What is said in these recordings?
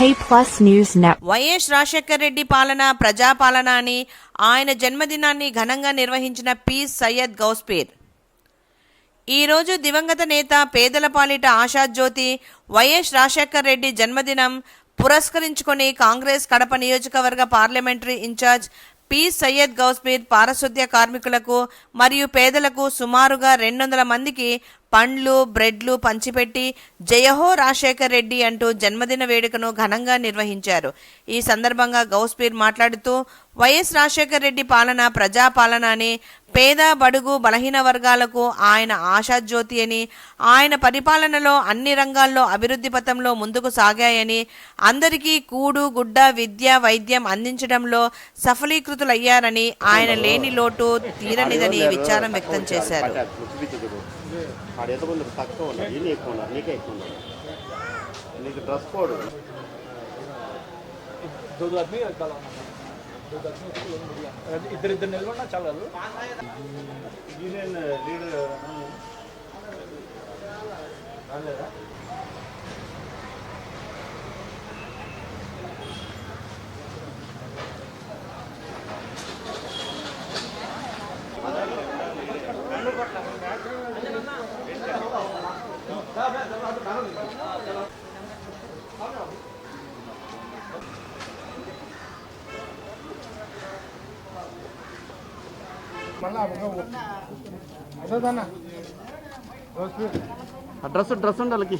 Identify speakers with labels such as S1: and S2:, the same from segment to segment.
S1: News Network.
S2: YS Rajasekhar Reddy పాలన ప్రజాపాలన అని ఆయన జన్మదినాన్ని ఘనంగా నిర్వహించిన పీర్ సయ్యద్ గౌస్పీర్. ఈరోజు దివంగత నేత పేదల పాలిట ఆశాజ్యోతి వైఎస్ రాజశేఖర్ రెడ్డి జన్మదినం పురస్కరించుకొని కాంగ్రెస్ కడప నియోజకవర్గ పార్లమెంటరీ ఇన్ఛార్జ్ పీర్ సయ్యద్ గౌస్పీర్ పారిశుద్ధ్య కార్మికులకు మరియు పేదలకు సుమారుగా 200 మందికి పండ్లు బ్రెడ్లు పంచిపెట్టి జయహో రాజశేఖర్ రెడ్డి అంటూ జన్మదిన వేడుకను ఘనంగా నిర్వహించారు. ఈ సందర్భంగా గౌస్పీర్ మాట్లాడుతూ వైఎస్ రాజశేఖర్ రెడ్డి పాలన ప్రజాపాలన అని, పేద బడుగు బలహీన వర్గాలకు ఆయన ఆశాజ్యోతి అని, ఆయన పరిపాలనలో అన్ని రంగాల్లో అభివృద్ధి పథంలో ముందుకు సాగాయని, అందరికీ కూడు గుడ్డ విద్య వైద్యం అందించడంలో సఫలీకృతులయ్యారని, ఆయన లేని లోటు తీరనిదని విచారం వ్యక్తం చేశారు.
S3: ఇద్దరు నిలబడినా చాలా డ్రెస్ ఉండాలి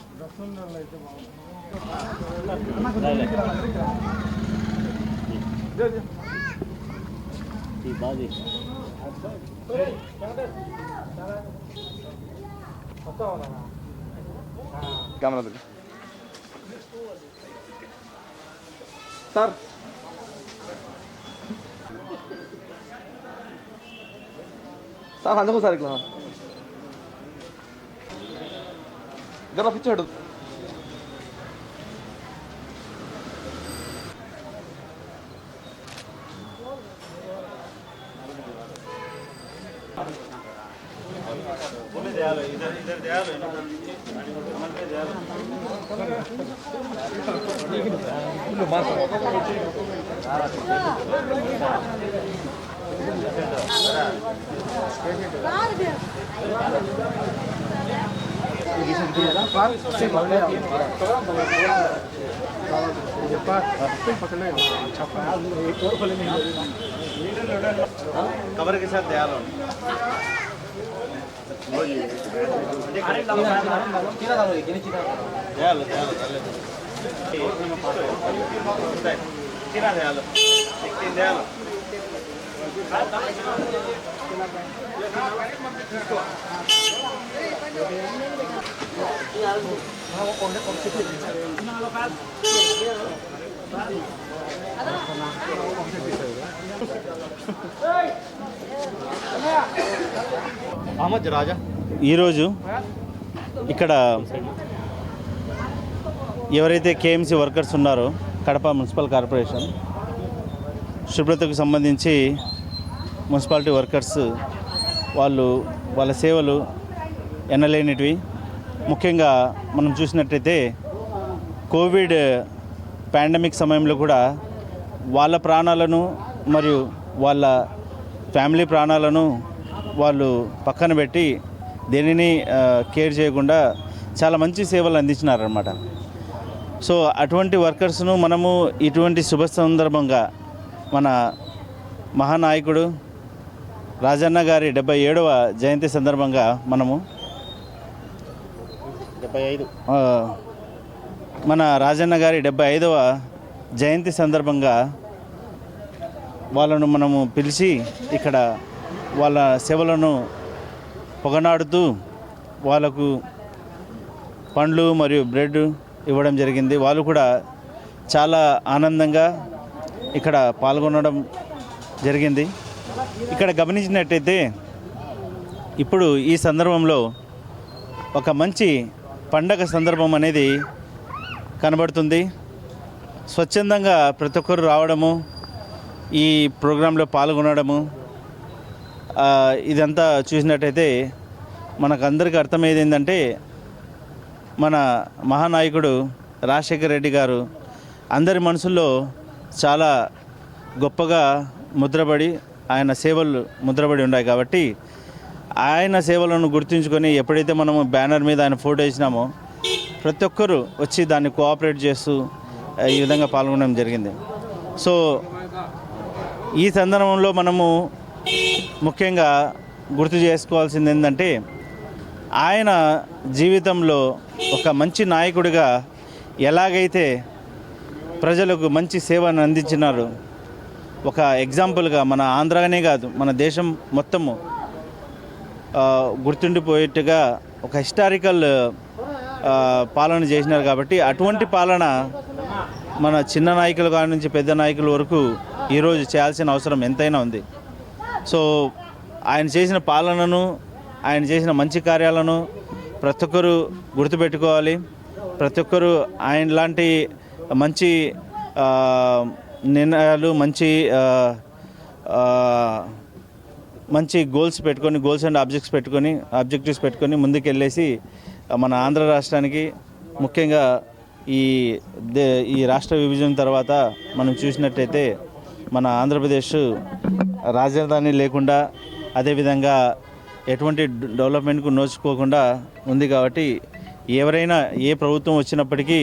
S3: సార్ సార్ అందుకు సార్ ఇట్లా జరా పిచ్చాడు कवर के साथ दयाल
S4: ఈరోజు ఇక్కడ ఎవరైతే కేఎంసీ వర్కర్స్ ఉన్నారో కడప మున్సిపల్ కార్పొరేషన్ శుభ్రతకు సంబంధించి మున్సిపాలిటీ వర్కర్స్ వాళ్ళ సేవలు ఎన్నలేనిటివి. ముఖ్యంగా మనం చూసినట్టయితే కోవిడ్ పాండమిక్ సమయంలో కూడా వాళ్ళ ప్రాణాలను మరియు వాళ్ళ ఫ్యామిలీ ప్రాణాలను వాళ్ళు పక్కన పెట్టి దేనిని కేర్ చేయకుండా చాలా మంచి సేవలు అందించినారన్నమాట. సో అటువంటి వర్కర్స్ను మనము ఇటువంటి శుభ సందర్భంగా మన మహానాయకుడు రాజన్న గారి 77వ జయంతి సందర్భంగా మనము 75 మన రాజన్న గారి 75వ జయంతి సందర్భంగా వాళ్ళను మనము పిలిచి ఇక్కడ వాళ్ళ సేవలను పొగనాడుతూ వాళ్ళకు పండ్లు మరియు బ్రెడ్ ఇవ్వడం జరిగింది. వాళ్ళు కూడా చాలా ఆనందంగా ఇక్కడ పాల్గొనడం జరిగింది. ఇక్కడ గమనించినట్టయితే ఇప్పుడు ఈ సందర్భంలో ఒక మంచి పండగ సందర్భం అనేది కనబడుతుంది. స్వచ్ఛందంగా ప్రతి ఒక్కరు రావడము, ఈ ప్రోగ్రాంలో పాల్గొనడము, ఇదంతా చూసినట్టయితే మనకందరికీ అర్థమయ్యేది ఏంటంటే మన మహానాయకుడు రాజశేఖర్ రెడ్డి గారు అందరి మనసుల్లో చాలా గొప్పగా ముద్రపడి ఆయన సేవలు ముద్రపడి ఉన్నాయి కాబట్టి ఆయన సేవలను గుర్తుంచుకొని ఎప్పుడైతే మనము బ్యానర్ మీద ఆయన ఫోటో వేసినామో ప్రతి ఒక్కరూ వచ్చి దాన్ని కోఆపరేట్ చేస్తూ ఈ విధంగా పాల్గొనడం జరిగింది. సో ఈ సందర్భంలో మనము ముఖ్యంగా గుర్తు చేసుకోవాల్సింది ఏంటంటే ఆయన జీవితంలో ఒక మంచి నాయకుడిగా ఎలాగైతే ప్రజలకు మంచి సేవను అందించినారు, ఒక ఎగ్జాంపుల్గా మన ఆంధ్రానే కాదు మన దేశం మొత్తము గుర్తుండిపోయేట్టుగా ఒక హిస్టారికల్ పాలన చేసినారు. కాబట్టి అటువంటి పాలన మన చిన్న నాయకుల కాడి నుంచి పెద్ద నాయకుల వరకు ఈరోజు చేయాల్సిన అవసరం ఎంతైనా ఉంది. సో ఆయన చేసిన పాలనను, ఆయన చేసిన మంచి కార్యాలను ప్రతి ఒక్కరు గుర్తుపెట్టుకోవాలి. ప్రతి ఒక్కరు ఆయన లాంటి మంచి నిర్ణయాలు, మంచి గోల్స్ అండ్ ఆబ్జెక్టివ్స్ పెట్టుకొని ముందుకెళ్ళేసి మన ఆంధ్ర రాష్ట్రానికి, ముఖ్యంగా ఈ రాష్ట్ర విభజన తర్వాత మనం చూసినట్టయితే మన ఆంధ్రప్రదేశ్ రాజధాని లేకుండా, అదేవిధంగా ఎటువంటి డెవలప్మెంట్కు నోచుకోకుండా ఉంది. కాబట్టి ఎవరైనా ఏ ప్రభుత్వం వచ్చినప్పటికీ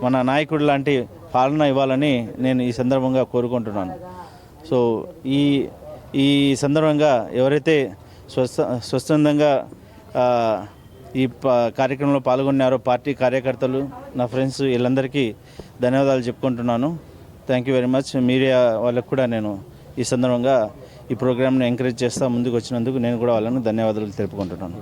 S4: మన నాయకుడు లాంటి పాలన ఇవ్వాలని నేను ఈ సందర్భంగా కోరుకుంటున్నాను. సో ఈ సందర్భంగా ఎవరైతే స్వచ్ఛందంగా ఈ కార్యక్రమంలో పాల్గొన్నారో పార్టీ కార్యకర్తలు, నా ఫ్రెండ్స్ వీళ్ళందరికీ ధన్యవాదాలు చెప్పుకుంటున్నాను. Thank you very much. Media వాళ్ళకు కూడా నేను ఈ సందర్భంగా ఈ ప్రోగ్రామ్ని ఎంకరేజ్ చేస్తూ ముందుకు వచ్చినందుకు నేను కూడా వాళ్ళను ధన్యవాదాలు తెలుపుకుంటున్నాను.